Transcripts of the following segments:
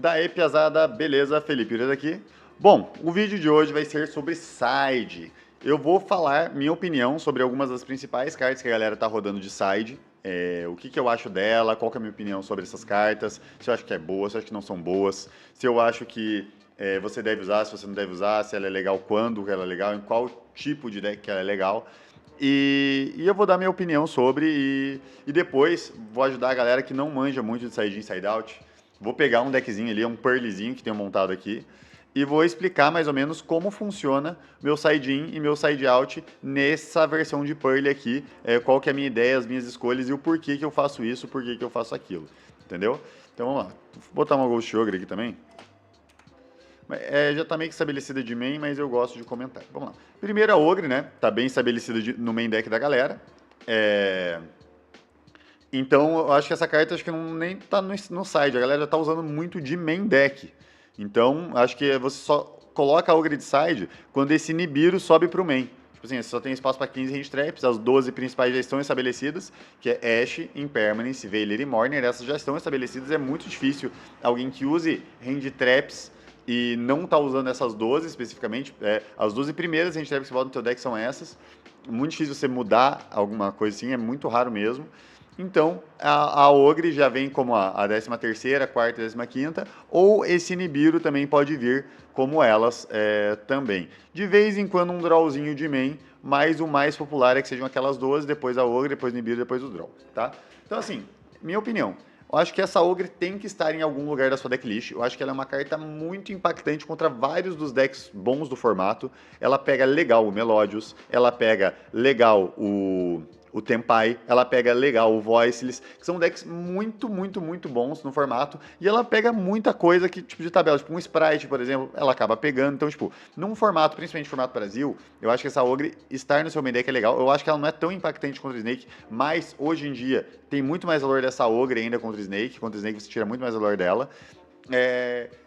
Daí, piazada, beleza? Felipe Ures aqui. Bom, o vídeo de hoje vai ser sobre side. Eu vou falar minha opinião sobre algumas das principais cartas que a galera tá rodando de side. O que que eu acho dela, qual que é a minha opinião sobre essas cartas, se eu acho que é boa, se eu acho que não são boas, se eu acho que você deve usar, se você não deve usar, se ela é legal, quando ela é legal, em qual tipo de deck que ela é legal. E eu vou dar minha opinião sobre e depois vou ajudar a galera que não manja muito de side in, side out. Vou pegar um deckzinho ali, um Pearlzinho que tenho montado aqui, e vou explicar mais ou menos como funciona meu side-in e meu side-out nessa versão de Pearl aqui, qual que é a minha ideia, as minhas escolhas e o porquê que eu faço isso, o porquê que eu faço aquilo, entendeu? Então vamos lá, vou botar uma Ghost Ogre aqui também. Já tá meio que estabelecida de main, mas eu gosto de comentar. Vamos lá. Primeira Ogre, né? Tá bem estabelecida no main deck da galera. Então, eu acho que essa carta acho que não, nem tá no side. A galera já tá usando muito de main deck. Então, acho que você só coloca a Ogre de side quando esse Nibiru sobe pro main. Tipo assim, você só tem espaço para 15 hand traps, as 12 principais já estão estabelecidas, que é Ash, Impermanence, Veiler e Mourner. Essas já estão estabelecidas, é muito difícil alguém que use hand traps e não tá usando essas 12 especificamente. As 12 primeiras hand traps que voltam no teu deck são essas. Muito difícil você mudar alguma coisa assim, é muito raro mesmo. Então, a Ogre já vem como a 13ª, quarta e 15ª, ou esse Nibiru também pode vir como elas também. De vez em quando um drawzinho de main, mas o mais popular é que sejam aquelas 12, depois a Ogre, depois o Nibiru, depois o draw, tá? Então assim, minha opinião, eu acho que essa Ogre tem que estar em algum lugar da sua decklist. Eu acho que ela é uma carta muito impactante contra vários dos decks bons do formato. Ela pega legal o Melodious, ela pega legal o Tempai, ela pega legal o Voiceless, que são decks muito, muito, muito bons no formato, e ela pega muita coisa que, tipo, de tabela, tipo um Sprite, por exemplo, ela acaba pegando, então, tipo, num formato, principalmente formato Brasil, eu acho que essa Ogre estar no seu main deck é legal, eu acho que ela não é tão impactante contra o Snake, mas, hoje em dia, tem muito mais valor dessa Ogre ainda contra o Snake você tira muito mais valor dela,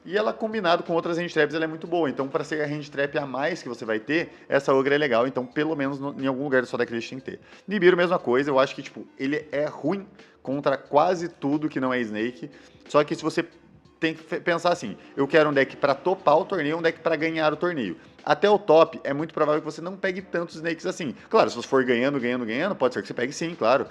e ela combinado com outras hand traps ela é muito boa. Então, para ser a hand trap a mais que você vai ter, essa Ogre é legal. Então, pelo menos em algum lugar da sua decklist tem que ter. Nibiru, mesma coisa. Eu acho que tipo, ele é ruim contra quase tudo que não é Snake. Só que se você tem que pensar assim, eu quero um deck para topar o torneio, um deck para ganhar o torneio. Até o top, é muito provável que você não pegue tantos Snakes assim. Claro, se você for ganhando, pode ser que você pegue sim, claro.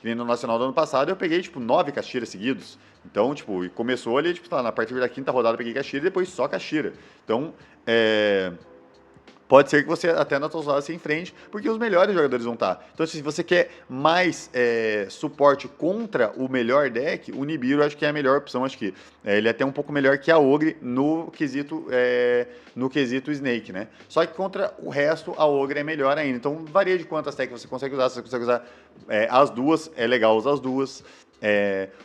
No Nacional do ano passado, eu peguei, tipo, 9 Kashtira seguidos. Então, tipo, e começou ali, tipo, tá, na partir da quinta rodada eu peguei Kashtira e depois só Kashtira. Então, pode ser que você até na tua rodada se enfrente, porque os melhores jogadores vão estar. Então, se você quer mais suporte contra o melhor deck, o Nibiru acho que é a melhor opção. Acho que ele é até um pouco melhor que a Ogre no quesito Snake, né? Só que contra o resto, a Ogre é melhor ainda. Então, varia de quantas techs você consegue usar. Se você consegue usar as duas, é legal usar as duas.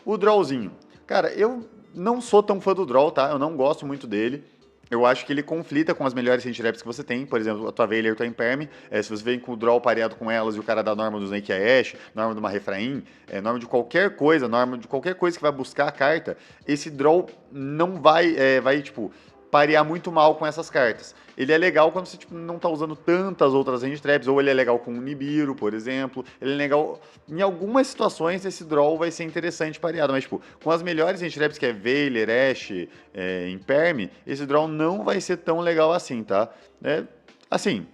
O Drawzinho. Cara, eu não sou tão fã do Draw, tá? Eu não gosto muito dele. Eu acho que ele conflita com as melhores hand traps que você tem. Por exemplo, a tua Veiler e a tua Imperme. Se você vem com o draw pareado com elas e o cara dá norma do Snake a Ash, norma de uma Refrain, norma de qualquer coisa, que vai buscar a carta, esse draw não vai tipo, parear muito mal com essas cartas. Ele é legal quando você tipo, não tá usando tantas outras hand traps, ou ele é legal com o Nibiru, por exemplo. Ele é legal. Em algumas situações, esse draw vai ser interessante pareado, mas tipo, com as melhores hand traps que é Veiler, Ash, Imperme, esse draw não vai ser tão legal assim, tá? Assim,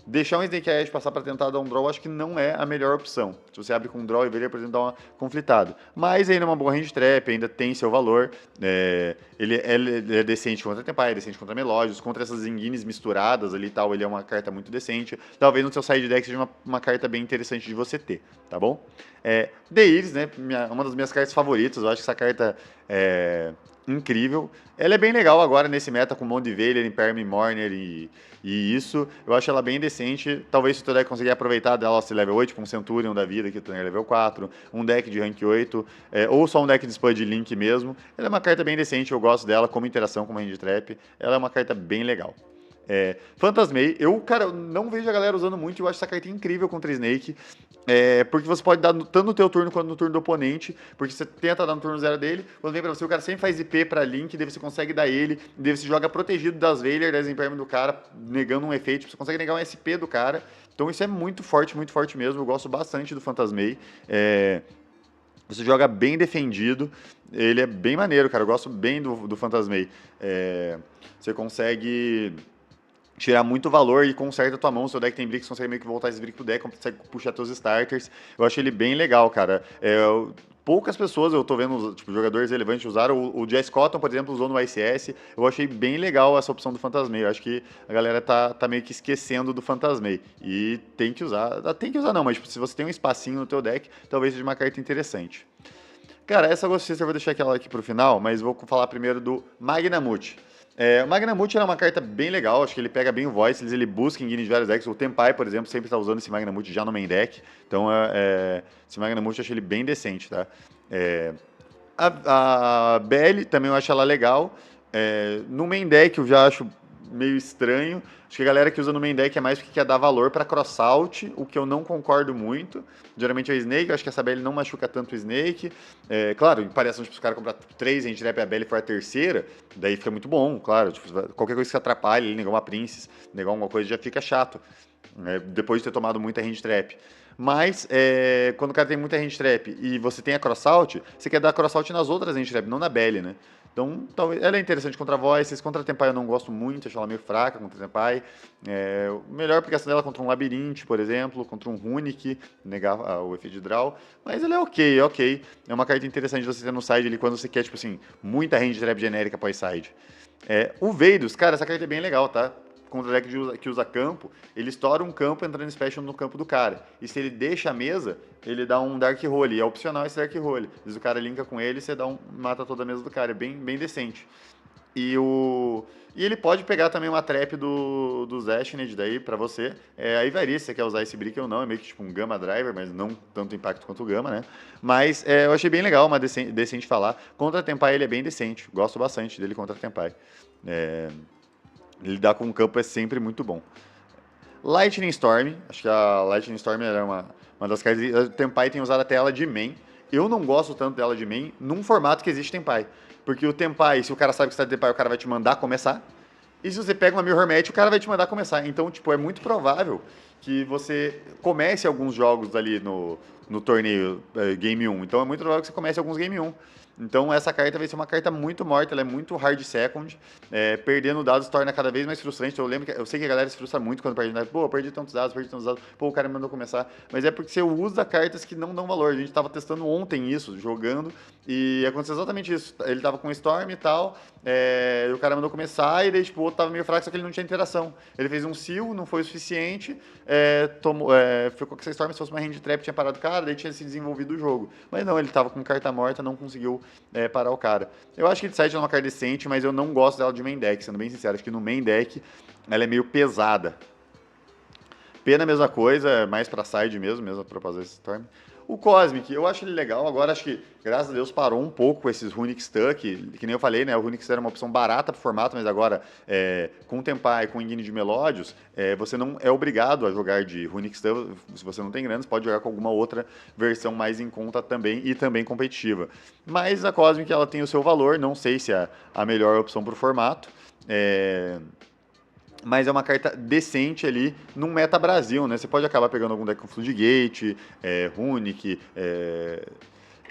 deixar um Snake Edge passar para tentar dar um draw, acho que não é a melhor opção. Se você abre com um draw e Veiler, por exemplo, dá uma conflitado. Mas ainda é uma boa range trap, ainda tem seu valor. Ele é decente contra Tempai, é decente contra Melodios, contra essas Zingines misturadas ali e tal, ele é uma carta muito decente. Talvez no seu side deck seja uma carta bem interessante de você ter, tá bom? The Iris, né, uma das minhas cartas favoritas, eu acho que essa carta incrível. Ela é bem legal agora nesse meta com Monde Veiler, Imperme, Mourner e isso. Eu acho ela bem decente. Talvez se tu deck conseguir aproveitar dela se level 8, tipo um Centurion da vida que tu tem level 4, um deck de rank 8, ou só um deck de Spud Link mesmo. Ela é uma carta bem decente, eu gosto dela como interação com uma hand trap. Ela é uma carta bem legal. Phantasmei, cara, eu não vejo a galera usando muito, eu acho essa carta incrível contra Snake, porque você pode dar tanto no teu turno quanto no turno do oponente, porque você tenta dar no turno 0 dele, quando vem pra você, o cara sempre faz IP pra Link, daí você consegue dar ele, daí você joga protegido das Veiler, das Impermanent do cara, negando um efeito, você consegue negar um SP do cara, então isso é muito forte mesmo, eu gosto bastante do Phantasmei. Você joga bem defendido, ele é bem maneiro, cara. Eu gosto bem do Phantasmei. Você consegue tirar muito valor e conserta a tua mão. Seu deck tem brick, você consegue meio que voltar esse brick pro deck, consegue puxar teus starters. Eu acho ele bem legal, cara. Poucas pessoas eu tô vendo, tipo, jogadores relevantes usaram. O Jess Cotton, por exemplo, usou no ICS. Eu achei bem legal essa opção do Phantasmei. Eu acho que a galera tá meio que esquecendo do Phantasmei. E tem que usar. Tem que usar não, mas tipo, se você tem um espacinho no teu deck, talvez seja uma carta interessante. Cara, essa Ghost Sister eu vou deixar aquela aqui pro final, mas vou falar primeiro do Magnamut. O Magnamut é uma carta bem legal, acho que ele pega bem o Voiceless, ele busca em de vários decks. O Tenpai, por exemplo, sempre está usando esse Magnamut já no main deck. Então, esse Magnamut eu acho ele bem decente, tá? A Belle também eu acho ela legal. No main deck eu já acho meio estranho. Acho que a galera que usa no main deck é mais porque quer dar valor para cross-out, o que eu não concordo muito. Geralmente é o Snake, eu acho que essa Belle não machuca tanto o Snake. Claro, em variação, tipo, se os caras comprar 3 e a gente trap e a Belle for a terceira, daí fica muito bom, claro. Tipo, qualquer coisa que atrapalhe, ele negar uma Princess, negar alguma coisa, já fica chato. Depois de ter tomado muita hand trap. Mas, quando o cara tem muita hand trap e você tem a cross-out, você quer dar cross-out nas outras hand trap, não na Belle, né? Então, talvez, ela é interessante contra Voices, contra a Tenpai eu não gosto muito, acho ela meio fraca contra a Tenpai. Melhor aplicação dela contra um Labirinte, por exemplo, contra um Runic, negar o efeito de draw. Mas ela é ok. É uma carta interessante de você ter no side ali quando você quer, tipo assim, muita range trap genérica pós-side. O Veidos, cara, essa carta é bem legal, tá? Contra o deck que usa campo, ele estoura um campo entrando em special no campo do cara. E se ele deixa a mesa, ele dá um Dark Hole. É opcional esse Dark Hole. Às vezes o cara linka com ele e você mata toda a mesa do cara. É bem decente. E ele pode pegar também uma trap do Zashned daí pra você. Aí varia se você quer usar esse brick ou não. É meio que tipo um Gamma Driver, mas não tanto impacto quanto o Gamma, né? Mas eu achei bem legal, uma decente falar. Contra a Tenpai ele é bem decente. Gosto bastante dele contra a Tenpai. Lidar com o campo é sempre muito bom. Lightning Storm, acho que a Lightning Storm era uma das cartas. O Tenpai tem usado até ela de main. Eu não gosto tanto dela de main num formato que existe Tenpai. Porque o Tenpai, se o cara sabe que você tá de Tenpai, o cara vai te mandar começar. E se você pega uma Mirror Match, o cara vai te mandar começar. Então, tipo, é muito provável que você comece alguns jogos ali no torneio Game 1. Então é muito provável que você comece alguns Game 1. Então essa carta vai ser uma carta muito morta, ela é muito hard second. Perdendo dados torna cada vez mais frustrante. Eu sei que a galera se frustra muito quando perde dados. Pô, eu perdi tantos dados. Pô, o cara me mandou começar. Mas é porque você usa cartas que não dão valor. A gente tava testando ontem isso, jogando, e aconteceu exatamente isso. Ele tava com Storm e tal, e o cara mandou começar, e daí tipo, o outro tava meio fraco, só que ele não tinha interação. Ele fez um seal, não foi o suficiente, ficou com essa Storm, se fosse uma hand trap, tinha parado o cara, daí tinha se desenvolvido o jogo. Mas não, ele tava com carta morta, não conseguiu parar o cara. Eu acho que de side é uma carta decente, mas eu não gosto dela de main deck, sendo bem sincero. Acho que no main deck ela é meio pesada. Pena a mesma coisa, mais pra side mesmo pra fazer esse Storm. O Cosmic, eu acho ele legal. Agora acho que, graças a Deus, parou um pouco com esses Runic Stuck. Que nem eu falei, né? O Runic Stuck era uma opção barata pro formato, mas agora, com o Tempai, com o Engine de Melodios, você não é obrigado a jogar de Runic Stuck. Se você não tem grana, você pode jogar com alguma outra versão mais em conta também e também competitiva. Mas a Cosmic, ela tem o seu valor. Não sei se é a melhor opção pro formato. Mas é uma carta decente ali num meta Brasil, né? Você pode acabar pegando algum deck com Floodgate, Runic,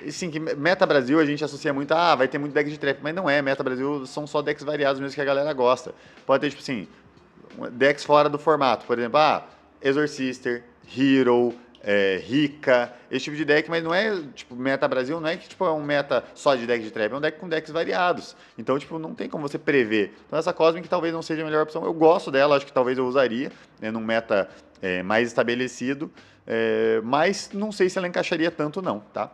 assim, que meta Brasil a gente associa muito vai ter muito deck de trap, mas não é, meta Brasil são só decks variados mesmo que a galera gosta. Pode ter, tipo assim, decks fora do formato, por exemplo, Exorcister, Hero, Rica, esse tipo de deck, mas não é, tipo, meta Brasil, não é que, tipo, é um meta só de deck de trap, é um deck com decks variados. Então, tipo, não tem como você prever. Então, essa Cosmic talvez não seja a melhor opção. Eu gosto dela, acho que talvez eu usaria, né, num meta mais estabelecido, mas não sei se ela encaixaria tanto não, tá?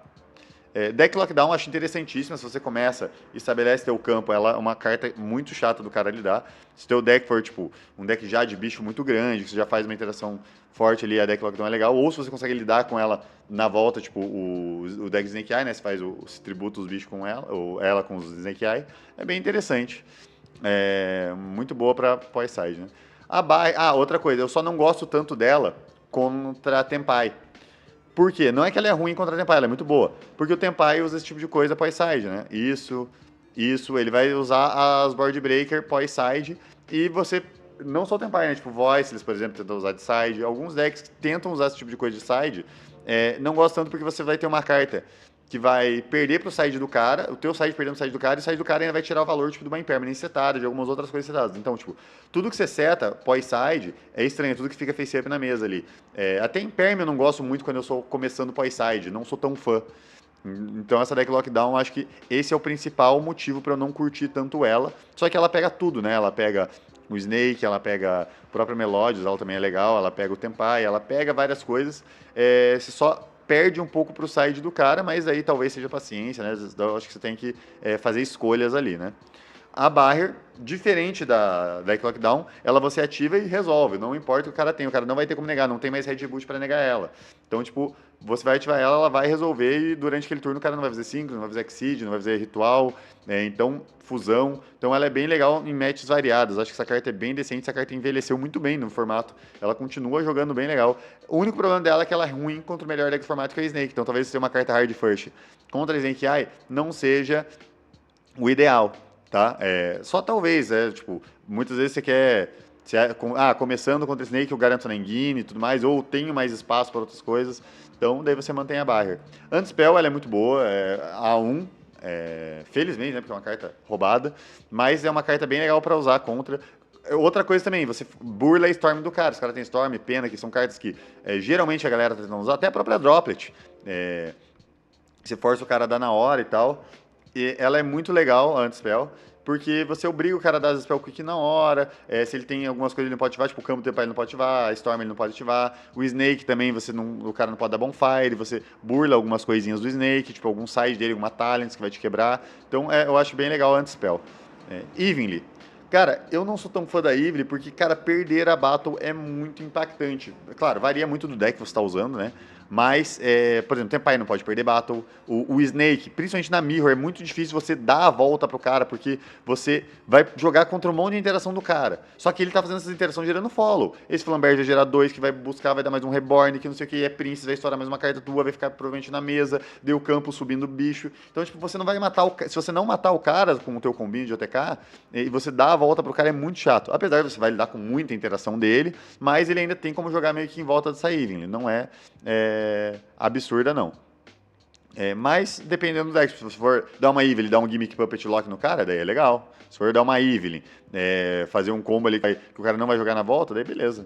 Deck Lockdown acho interessantíssima. Se você começa e estabelece teu campo, ela é uma carta muito chata do cara lidar. Se teu deck for, tipo, um deck já de bicho muito grande, que você já faz uma interação forte ali, a Deck Lockdown é legal. Ou se você consegue lidar com ela na volta, tipo, o deck Snake Eye, né? Você faz os tributos os bichos com ela, ou ela com os Snake Eye. É bem interessante. Muito boa pra pós-side, né? Outra coisa, eu só não gosto tanto dela contra a Tenpai. Por quê? Não é que ela é ruim contra a Tenpai, ela é muito boa. Porque o Tenpai usa esse tipo de coisa pós-side, né? Isso, ele vai usar as Board Breaker pós-side e você, não só o Tenpai, né? Tipo, Voiceless, por exemplo, tenta usar de side. Alguns decks tentam usar esse tipo de coisa de side, não gosto tanto porque você vai ter uma carta que vai perder pro side do cara, o teu side perdendo pro side do cara, e o side do cara ainda vai tirar o valor, tipo, de uma impermanence setada, de algumas outras coisas setadas. Então, tipo, tudo que você seta pós-side é estranho, tudo que fica face-up na mesa ali. Até imperm eu não gosto muito quando eu sou começando pós-side, não sou tão fã. Então essa deck lockdown, acho que esse é o principal motivo para eu não curtir tanto ela. Só que ela pega tudo, né? Ela pega o Snake, ela pega a própria Melodious, ela também é legal, ela pega o Tempai, ela pega várias coisas. Você só perde um pouco pro side do cara, mas aí talvez seja paciência, né? Eu acho que você tem que fazer escolhas ali, né? A Barrier, diferente da Deck Lockdown, ela você ativa e resolve. Não importa o que o cara tem, o cara não vai ter como negar, não tem mais Red Boot pra negar ela. Então, tipo, você vai ativar ela, ela vai resolver e durante aquele turno o cara não vai fazer Synchro, não vai fazer Exceed, não vai fazer Ritual, então, fusão. Então ela é bem legal em matches variadas. Acho que essa carta é bem decente, essa carta envelheceu muito bem no formato. Ela continua jogando bem legal. O único problema dela é que ela é ruim contra o melhor deck do formato que é a Snake. Então talvez você tenha uma carta Hard First contra a Snake Eye não seja o ideal, tá? Só talvez, tipo, muitas vezes você quer... começando contra Snake eu garanto na Engine e tudo mais, ou tenho mais espaço para outras coisas, então daí você mantém a Barrier. Anti-Spell, ela é muito boa, A1, felizmente, né, porque é uma carta roubada, mas é uma carta bem legal para usar contra. Outra coisa também, você burla a Storm do cara, os caras têm Storm, Pena, que são cartas que geralmente a galera tá tentando usar, até a própria Droplet, você força o cara a dar na hora e tal, e ela é muito legal, a Anti-Spell, porque você obriga o cara a dar as spell quick na hora, se ele tem algumas coisas ele não pode ativar, tipo o campo do tempo ele não pode ativar, a Storm ele não pode ativar, o Snake também, o cara não pode dar Bonfire, você burla algumas coisinhas do Snake, tipo algum side dele, alguma Talents que vai te quebrar, então eu acho bem legal a Anti-Spell. Evenly. Cara, eu não sou tão fã da Evenly porque, cara, perder a Battle é muito impactante. Claro, varia muito do deck que você está usando, né? Mas, por exemplo, Tempai não pode perder Battle. O Snake, principalmente na Mirror, é muito difícil você dar a volta pro cara, porque você vai jogar contra um monte de interação do cara. Só que ele tá fazendo essas interações gerando follow. Esse Flamberge vai gerar 2, que vai buscar, vai dar mais um Reborn, que não sei o que, é Princess, vai estourar mais uma carta tua, vai ficar provavelmente na mesa, deu campo subindo o bicho. Então, tipo, você não vai matar o... Se você não matar o cara com o teu combinho de OTK, e você dá a volta pro cara, é muito chato. Apesar de você vai lidar com muita interação dele, mas ele ainda tem como jogar meio que em volta dessa Evenly. Não absurda, não. Mas, dependendo do deck, se você for dar uma Evelyn, dar um Gimmick Puppet Lock no cara, daí é legal. Se for dar uma Evelyn, fazer um combo ali que o cara não vai jogar na volta, daí beleza.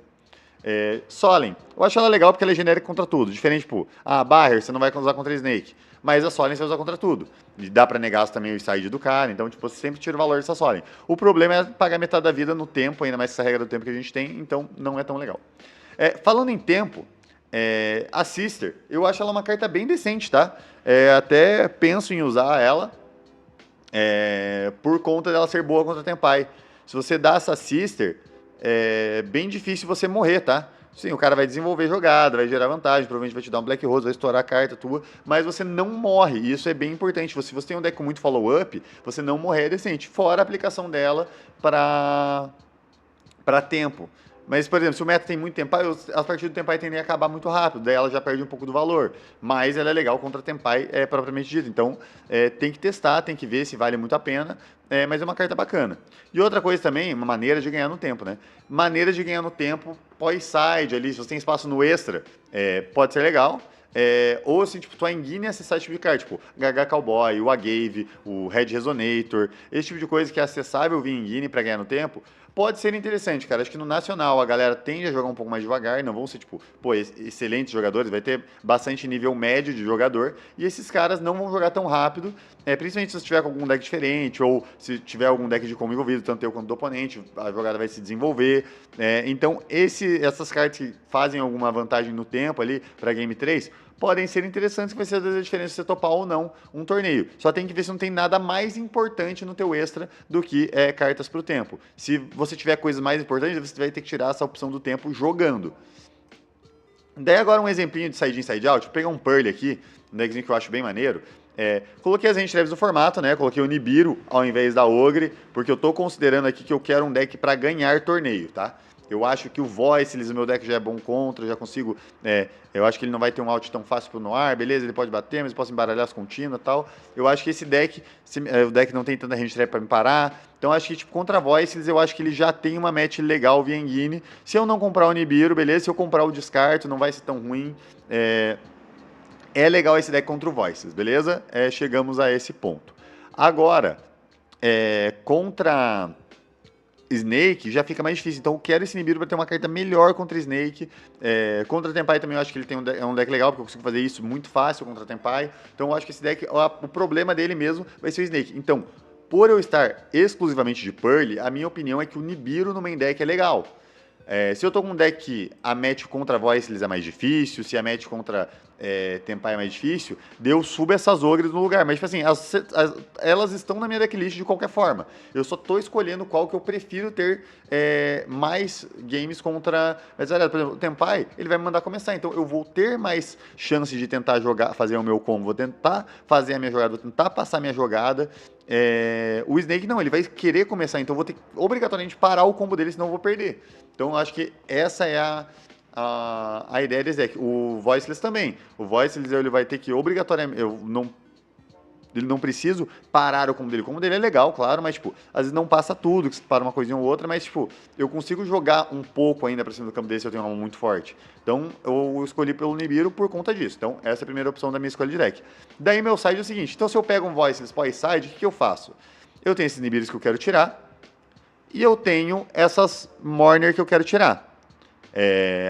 Solen, eu acho ela legal porque ela é genérica contra tudo. Diferente, tipo, a Barrier você não vai usar contra Snake, mas a Solen você vai usar contra tudo. E dá pra negar também o side do cara, então, tipo, você sempre tira o valor dessa Solen. O problema é pagar metade da vida no tempo, ainda mais essa regra do tempo que a gente tem, então não é tão legal. Falando em tempo, a Sister, eu acho ela uma carta bem decente, tá? Até penso em usar ela por conta dela ser boa contra a Tempai. Se você dá essa Sister, é bem difícil você morrer, tá? Sim, o cara vai desenvolver jogada, vai gerar vantagem, provavelmente vai te dar um Black Rose, vai estourar a carta tua, mas você não morre, e isso é bem importante. Se você tem um deck com muito follow-up, você não morrer é decente, fora a aplicação dela para tempo. Mas, por exemplo, se o meta tem muito Tempai, as partidas do Tempai tendem a acabar muito rápido, daí ela já perde um pouco do valor. Mas ela é legal contra Tempai, propriamente dito. Então, tem que testar, tem que ver se vale muito a pena, mas é uma carta bacana. E outra coisa também, uma maneira de ganhar no tempo, né? Maneira de ganhar no tempo pós-side ali, se você tem espaço no extra, pode ser legal. Ou assim, tipo, tua Engine acessar esse tipo de carta, tipo, HH Cowboy, o Agave, o Red Resonator, esse tipo de coisa que é acessável via Engine pra ganhar no tempo, pode ser interessante, cara. Acho que no Nacional a galera tende a jogar um pouco mais devagar, não vão ser, tipo, excelentes jogadores, vai ter bastante nível médio de jogador, e esses caras não vão jogar tão rápido, principalmente se você tiver com algum deck diferente, ou se tiver algum deck de combo envolvido, tanto eu quanto do oponente, a jogada vai se desenvolver. Então, essas cartas que fazem alguma vantagem no tempo ali pra Game 3, podem ser interessantes, que vai ser às vezes a diferença se você topar ou não um torneio. Só tem que ver se não tem nada mais importante no teu extra do que cartas pro tempo. Se você tiver coisas mais importantes, você vai ter que tirar essa opção do tempo jogando. Daí agora um exemplinho de side in, side out. Vou pegar um Pearl aqui, um deckzinho que eu acho bem maneiro. Coloquei as Leves no formato, né? Coloquei o Nibiru ao invés da Ogre, porque eu tô considerando aqui que eu quero um deck para ganhar torneio, tá? Eu acho que o Voiceless, o meu deck já é bom contra, já consigo... eu acho que ele não vai ter um out tão fácil pro Noir, beleza, ele pode bater, mas eu posso embaralhar as contínuas e tal. Eu acho que esse deck, o deck não tem tanta range trap pra me parar, então acho que, tipo, contra Voiceless, eu acho que ele já tem uma match legal via Engine. Se eu não comprar o Nibiru, beleza, se eu comprar o Descarto, não vai ser tão ruim. É legal esse deck contra o Voices, beleza? Chegamos a esse ponto. Agora, contra Snake já fica mais difícil. Então eu quero esse Nibiru para ter uma carta melhor contra Snake. Contra Tenpai também eu acho que ele tem é um deck legal, porque eu consigo fazer isso muito fácil contra Tenpai. Então eu acho que esse deck, o problema dele mesmo vai ser o Snake. Então, por eu estar exclusivamente de Pearl, a minha opinião é que o Nibiru no main deck é legal. Se eu tô com um deck que a match contra Voiceless é mais difícil, se a match contra Tenpai é mais difícil, eu subo essas ogres no lugar. Mas, tipo assim, elas estão na minha decklist de qualquer forma. Eu só tô escolhendo qual que eu prefiro ter mais games contra... Mas, olha, por exemplo, o Tenpai, ele vai me mandar começar. Então, eu vou ter mais chance de tentar jogar, fazer o meu combo. Vou tentar fazer a minha jogada, vou tentar passar a minha jogada. O Snake não, ele vai querer começar. Então, eu vou ter que obrigatoriamente parar o combo dele, senão eu vou perder. Então, eu acho que essa é a ideia desse deck. O Voiceless também. O Voiceless ele vai ter que obrigatoriamente... Ele não preciso parar o combo dele. O combo dele é legal, claro, mas, tipo, às vezes não passa tudo, que você para uma coisinha ou outra, mas, tipo, eu consigo jogar um pouco ainda pra cima do campo dele se eu tenho uma mão muito forte. Então, eu escolhi pelo Nibiru por conta disso. Então, essa é a primeira opção da minha escolha de deck. Daí, meu side é o seguinte. Então, se eu pego um Voiceless pós-side, o que eu faço? Eu tenho esses Nibirus que eu quero tirar e eu tenho essas Mourner que eu quero tirar.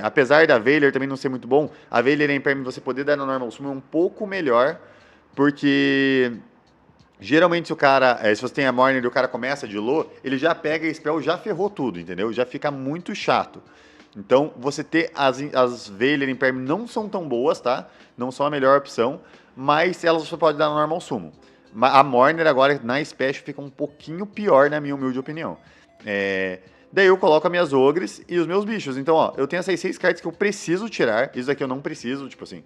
Apesar da Veiler também não ser muito bom, a Veiler em Imperm você poder dar na Normal Summon é um pouco melhor, porque geralmente se o cara, se você tem a Mourner e o cara começa de low, ele já pega a spell, já ferrou tudo, entendeu? Já fica muito chato. Então, você ter as Veiler em Imperm não são tão boas, tá? Não são a melhor opção, mas elas você pode dar na Normal Summon. A Mourner agora na Special fica um pouquinho pior, na minha humilde opinião. Daí eu coloco as minhas ogres e os meus bichos. Então, ó, eu tenho essas 6 cartas que eu preciso tirar. Isso aqui eu não preciso, tipo assim.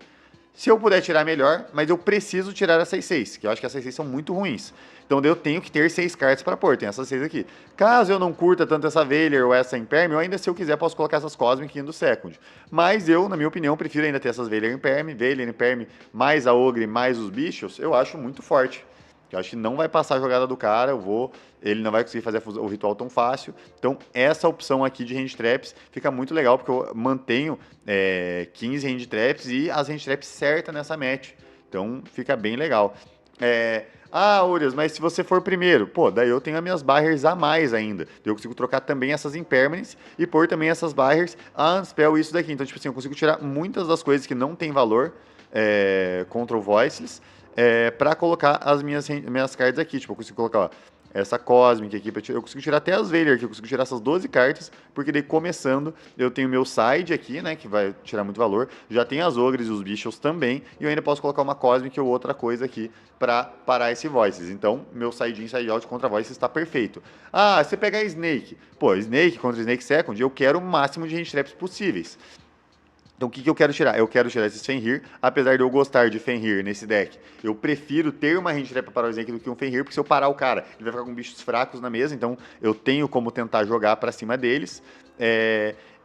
Se eu puder tirar, melhor, mas eu preciso tirar essas 6, que eu acho que essas 6 são muito ruins. Então, daí eu tenho que ter 6 cartas para pôr. Tem essas 6 aqui. Caso eu não curta tanto essa Veiler ou essa Imperm, eu ainda, se eu quiser, posso colocar essas Cosmic indo Second. Mas eu, na minha opinião, prefiro ainda ter essas Veiler Imperm, mais a Ogre, mais os bichos. Eu acho muito forte. Eu acho que não vai passar a jogada do cara, ele não vai conseguir fazer o ritual tão fácil. Então, essa opção aqui de Hand Traps fica muito legal, porque eu mantenho 15 Hand Traps e as Hand Traps certas nessa match. Então, fica bem legal. Urias, mas se você for primeiro, daí eu tenho as minhas barriers a mais ainda. Eu consigo trocar também essas Impermanents e pôr também essas barriers a Unspell isso daqui. Então, tipo assim, eu consigo tirar muitas das coisas que não tem valor contra o Voiceless, para colocar as minhas cartas aqui. Tipo, eu consigo colocar, ó, essa Cosmic aqui, eu consigo tirar até as Veiler aqui, eu consigo tirar essas 12 cartas, porque daí começando, eu tenho meu side aqui, né, que vai tirar muito valor, já tem as Ogres e os Bichos também, e eu ainda posso colocar uma Cosmic ou outra coisa aqui pra parar esse Voices. Então, meu side in, side out contra Voices está perfeito. Você pegar Snake, Snake contra Snake Second, eu quero o máximo de Hand Traps possíveis. Então, o que eu quero tirar? Eu quero tirar esses Fenrir, apesar de eu gostar de Fenrir nesse deck. Eu prefiro ter uma Hand Trap para parar o Snake do que um Fenrir, porque se eu parar o cara, ele vai ficar com bichos fracos na mesa, então eu tenho como tentar jogar para cima deles.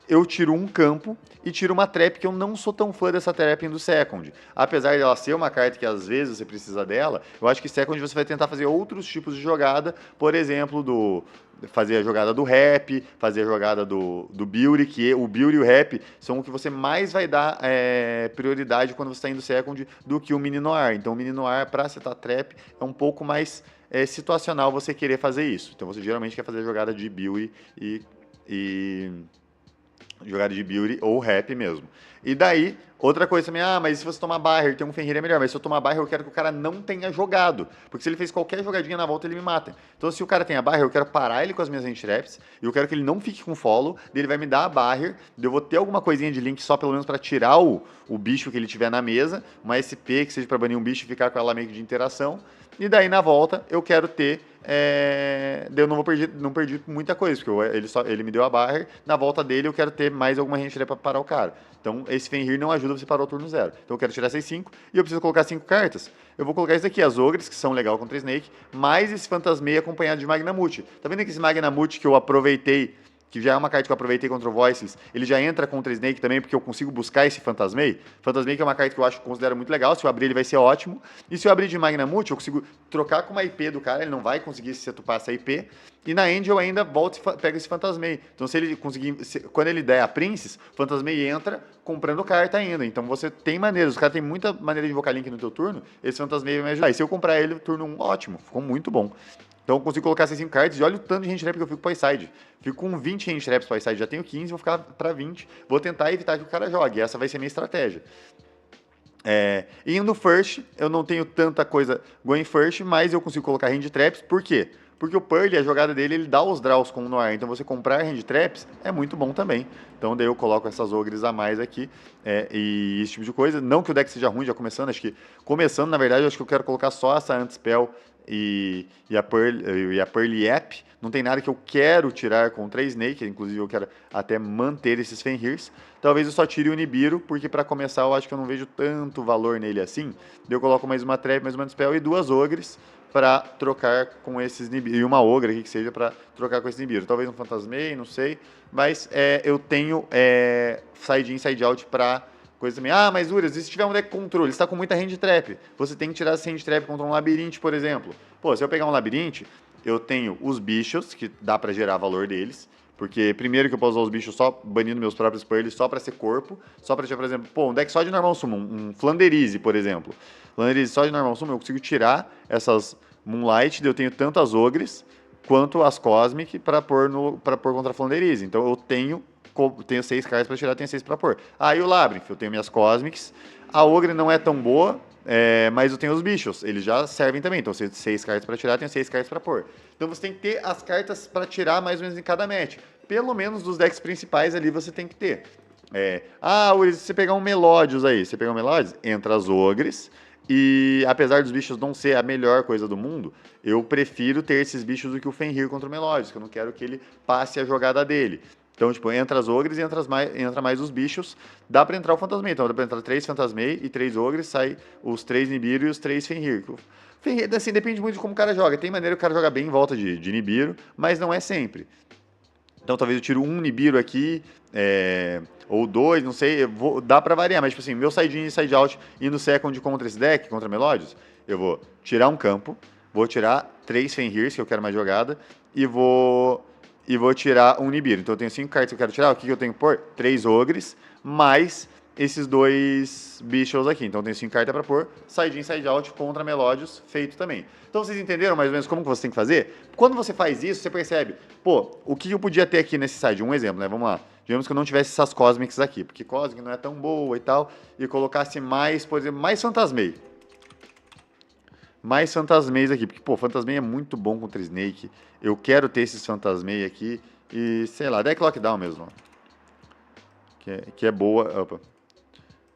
Eu tiro um campo e tiro uma trap, que eu não sou tão fã dessa trap indo Second. Apesar dela ser uma carta que às vezes você precisa dela, eu acho que Second você vai tentar fazer outros tipos de jogada, por exemplo, fazer a jogada do rap, fazer a jogada do beauty, que o beauty e o rap são o que você mais vai dar prioridade quando você está indo Second do que o mini noir. Então o mini noir para setar trap é um pouco mais situacional você querer fazer isso. Então você geralmente quer fazer a jogada de beauty e jogada de beauty ou rap mesmo. E daí, outra coisa também, mas se você tomar barrier, tem um Fenrir é melhor, mas se eu tomar barrier, eu quero que o cara não tenha jogado, porque se ele fez qualquer jogadinha na volta, ele me mata. Então, se o cara tem a barrier, eu quero parar ele com as minhas hand traps, e eu quero que ele não fique com follow, daí ele vai me dar a barrier, daí eu vou ter alguma coisinha de link só pelo menos pra tirar o bicho que ele tiver na mesa, uma SP que seja pra banir um bicho e ficar com ela meio que de interação, e daí na volta eu quero ter eu não perdi muita coisa, porque ele me deu a barrier, na volta dele eu quero ter mais alguma hand trap pra parar o cara. Então esse Fenrir não ajuda você parar o turno 0. Então eu quero tirar essas 5 e eu preciso colocar 5 cartas. Eu vou colocar isso aqui, as Ogres, que são legal contra Snake, mais esse Fantasmeia acompanhado de Magnamute. Tá vendo que esse Magnamute que eu aproveitei que já é uma carta que eu aproveitei contra o Voiceless, ele já entra contra Snake também, porque eu consigo buscar esse Phantasmei. Phantasmei que é uma carta que eu considero muito legal, se eu abrir ele vai ser ótimo. E se eu abrir de Magnamute, eu consigo trocar com uma IP do cara, ele não vai conseguir se setupar essa IP. E na End eu ainda volto e pego esse Phantasmei. Então se ele conseguir, quando ele der a Princess, o Phantasmei entra comprando carta ainda. Então você tem maneiras, os caras têm muita maneira de invocar Link no teu turno, esse Phantasmei vai me ajudar. E se eu comprar ele, turno 1, ótimo, ficou muito bom. Então eu consigo colocar essas 5 cartas e olha o tanto de hand trap que eu fico pro side. Fico com 20 hand traps pro side, já tenho 15, vou ficar pra 20. Vou tentar evitar que o cara jogue, essa vai ser a minha estratégia. Indo first, eu não tenho tanta coisa going first, mas eu consigo colocar hand traps, por quê? Porque o Pearl, a jogada dele, ele dá os draws com o Noir, então você comprar hand traps é muito bom também. Então daí eu coloco essas ogres a mais aqui, e esse tipo de coisa. Não que o deck seja ruim já começando, acho que começando, na verdade, eu acho que eu quero colocar só essa Anti-Spell e a Pearl App. Não tem nada que eu quero tirar contra a Snake, inclusive eu quero até manter esses Fenrirs. Talvez eu só tire o Nibiru, porque para começar eu acho que eu não vejo tanto valor nele assim. Eu coloco mais uma Trap, mais uma Dispel e 2 Ogres para trocar com esses Nibiru. E uma Ogra aqui que seja para trocar com esse Nibiru. Talvez um Phantasmei, não sei. Mas eu tenho side in, side out para coisa também. Ah, mas Urias, e se tiver um deck controle, está com muita hand trap, você tem que tirar essa hand trap contra um labirinte, por exemplo. Pô, se eu pegar um labirinte, eu tenho os bichos, que dá para gerar valor deles. Porque primeiro que eu posso usar os bichos só banindo meus próprios Pearls, só para ser corpo, só para tirar, por exemplo, pô, um deck só de normal summon, um Flanderize, por exemplo. Flanderize só de normal summon, eu consigo tirar essas Moonlight, eu tenho tanto as Ogres quanto as Cosmic para pôr contra a Flanderize. Então eu tenho 6 cartas para tirar, tenho 6 para pôr. Aí o Labyrinth, eu tenho minhas Cosmics. A Ogre não é tão boa, mas eu tenho os bichos, eles já servem também. Então, eu tenho 6 cartas para tirar, tenho 6 cartas para pôr. Então, você tem que ter as cartas para tirar mais ou menos em cada match. Pelo menos dos decks principais ali você tem que ter. Se você pegar um Melodius aí, você pegar um Melodius, entra as Ogres. E apesar dos bichos não ser a melhor coisa do mundo, eu prefiro ter esses bichos do que o Fenrir contra o Melodius, que eu não quero que ele passe a jogada dele. Então, tipo, entra as ogres e entra mais os bichos. Dá pra entrar o Phantasmei. Então, dá pra entrar 3 Phantasmei e 3 ogres, sai os 3 Nibiru e os 3 Fenrir. Fenrir, assim, depende muito de como o cara joga. Tem maneira que o cara joga bem em volta de Nibiru, mas não é sempre. Então, talvez eu tiro um Nibiru aqui, ou 2, não sei. Dá pra variar, mas, tipo assim, meu side-in e side-out indo second contra esse deck, contra Melodius, eu vou tirar um campo, vou tirar 3 Fenrirs, que eu quero mais jogada, e vou tirar um Nibiru. Então eu tenho 5 cartas que eu quero tirar. O que eu tenho que pôr? 3 ogres, mais esses 2 bichos aqui. Então eu tenho 5 cartas para pôr. Side in, side out contra Melodius, feito também. Então vocês entenderam mais ou menos como que você tem que fazer? Quando você faz isso, você percebe, pô, o que eu podia ter aqui nesse side? Um exemplo, né? Vamos lá. Digamos que eu não tivesse essas Cosmics aqui, porque Cosmic não é tão boa e tal, e colocasse mais, por exemplo, mais Phantasmei. Mais Phantasmeis aqui, porque, pô, Phantasmei é muito bom contra Snake. Eu quero ter esses Phantasmei aqui e, sei lá, deck Lockdown mesmo. Que é boa. Opa.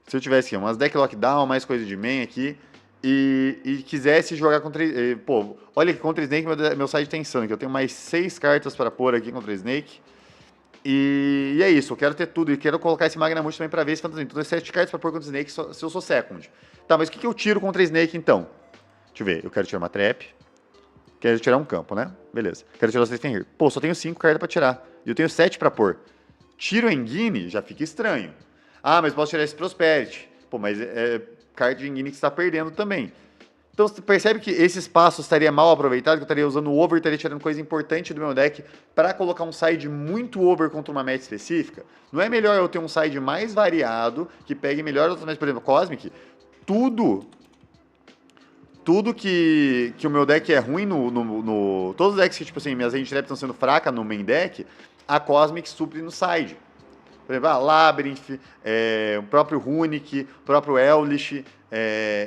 Se eu tivesse aqui umas deck Lockdown, mais coisa de main aqui, e quisesse jogar contra... Pô, olha que contra Snake meu side tem insano, que eu tenho mais 6 cartas para pôr aqui contra Snake. E é isso, eu quero ter tudo, e quero colocar esse Magnamute também para ver esse Phantasmei. Então, eu tenho 7 cartas para pôr contra Snake se eu sou second. Tá, mas o que eu tiro contra Snake, então? Deixa eu ver, eu quero tirar uma trap. Quero tirar um campo, né? Beleza. Quero tirar os 3 Fenrir. Pô, só tenho 5 cartas pra tirar. E eu tenho 7 pra pôr. Tiro Engine, já fica estranho. Ah, mas posso tirar esse Prosperity. Pô, mas carta de Engine que você tá perdendo também. Então, você percebe que esse espaço estaria mal aproveitado, que eu estaria usando o over, estaria tirando coisa importante do meu deck para colocar um side muito over contra uma match específica? Não é melhor eu ter um side mais variado, que pegue melhor outras matches, por exemplo, Cosmic? Tudo que o meu deck é ruim todos os decks que, tipo assim, minhas hand traps estão sendo fracas no main deck, a Cosmic supre no side. Por exemplo, Labyrinth, o próprio Runic, o próprio Elvish,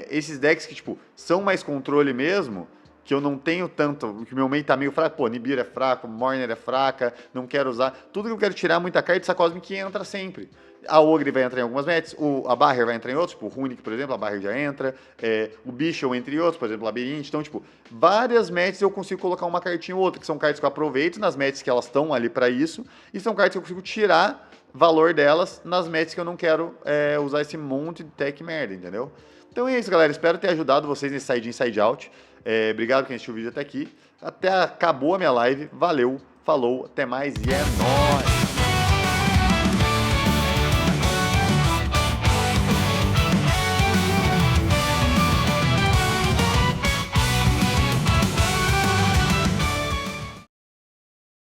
esses decks que, tipo, são mais controle mesmo, que eu não tenho tanto, que meu main tá meio fraco, pô, Nibiru é fraco, Mourner é fraca, não quero usar, tudo que eu quero tirar muita carta, essa Cosmic entra sempre. A Ogre vai entrar em algumas matches, a Barrier vai entrar em outros, tipo o Runic, por exemplo, a Barrier já entra, o Bichel entre outros, por exemplo, o Labirinte. Então, tipo, várias matches eu consigo colocar uma cartinha ou outra, que são cartas que eu aproveito nas matches que elas estão ali para isso, e são cartas que eu consigo tirar valor delas nas matches que eu não quero usar esse monte de tech merda, entendeu? Então é isso, galera. Espero ter ajudado vocês nesse side in, side out. Obrigado por quem assistiu o vídeo até aqui. Até acabou a minha live. Valeu! Falou, até mais e é nóis!